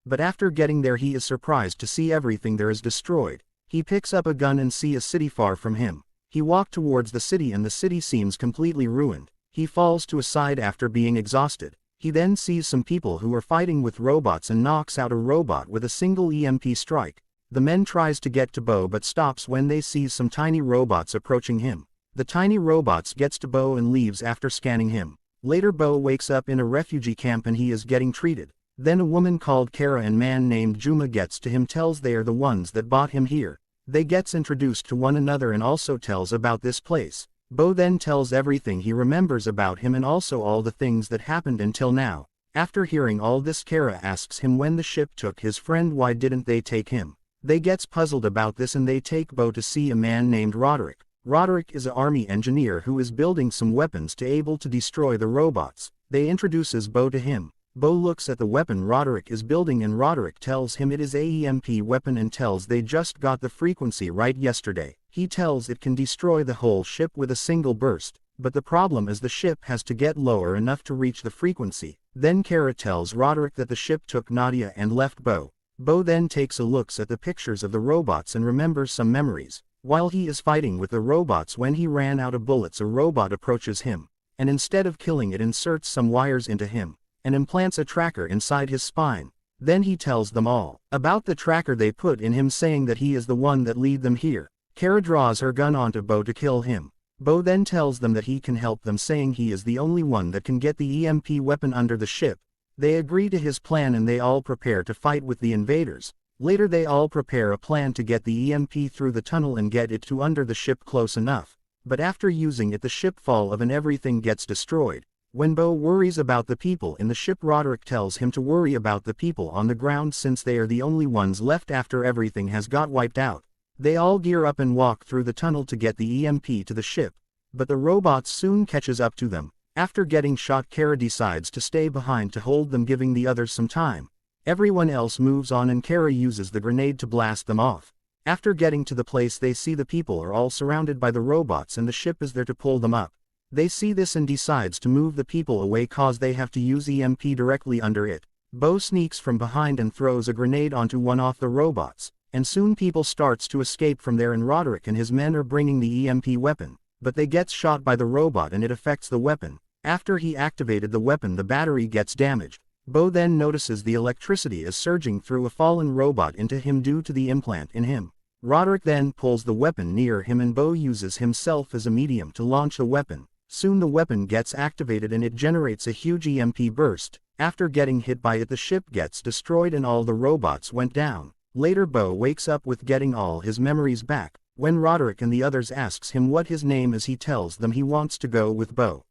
but after getting there he is surprised to see everything there is destroyed. He picks up a gun and see a city far from him. He walks towards the city and the city seems completely ruined. He falls to a side after being exhausted. He then sees some people who are fighting with robots and knocks out a robot with a single EMP strike. The men tries to get to Bo but stops when they see some tiny robots approaching him. The tiny robots gets to Bo and leaves after scanning him. Later Bo wakes up in a refugee camp and he is getting treated. Then a woman called Kara and man named Juma gets to him, tells they are the ones that bought him here. They gets introduced to one another and also tells about this place. Bo then tells everything he remembers about him and also all the things that happened until now. After hearing all this, Kara asks him when the ship took his friend why didn't they take him. They gets puzzled about this and they take Bo to see a man named Roderick. Roderick is an army engineer who is building some weapons to able to destroy the robots. They introduces Bo to him. Bo looks at the weapon Roderick is building and Roderick tells him it is a EMP weapon and tells they just got the frequency right yesterday. He tells it can destroy the whole ship with a single burst, but the problem is the ship has to get lower enough to reach the frequency. Then Kara tells Roderick that the ship took Nadia and left Bo. Bo then takes a look at the pictures of the robots and remembers some memories. While he is fighting with the robots, when he ran out of bullets, a robot approaches him, and instead of killing it inserts some wires into him, and implants a tracker inside his spine. Then he tells them all about the tracker they put in him, saying that he is the one that lead them here. Kara draws her gun onto Bo to kill him. Bo then tells them that he can help them, saying he is the only one that can get the EMP weapon under the ship. They agree to his plan and they all prepare to fight with the invaders. Later they all prepare a plan to get the EMP through the tunnel and get it to under the ship close enough. But after using it the ship fall of and everything gets destroyed. When Bo worries about the people in the ship, Roderick tells him to worry about the people on the ground since they are the only ones left after everything has got wiped out. They all gear up and walk through the tunnel to get the EMP to the ship. But the robots soon catches up to them. After getting shot, Kara decides to stay behind to hold them, giving the others some time. Everyone else moves on and Kara uses the grenade to blast them off. After getting to the place they see the people are all surrounded by the robots and the ship is there to pull them up. They see this and decides to move the people away cause they have to use EMP directly under it. Bo sneaks from behind and throws a grenade onto one of the robots, and soon people starts to escape from there and Roderick and his men are bringing the EMP weapon, but they gets shot by the robot and it affects the weapon. After he activated the weapon the battery gets damaged. Bo then notices the electricity is surging through a fallen robot into him due to the implant in him. Roderick then pulls the weapon near him and Bo uses himself as a medium to launch the weapon. Soon the weapon gets activated and it generates a huge EMP burst. After getting hit by it the ship gets destroyed and all the robots went down. Later Bo wakes up with getting all his memories back. When Roderick and the others asks him what his name is he tells them he wants to go with Bo.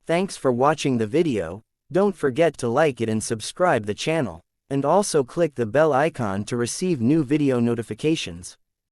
Thanks for watching the video. Don't forget to like it and subscribe the channel, and also click the bell icon to receive new video notifications.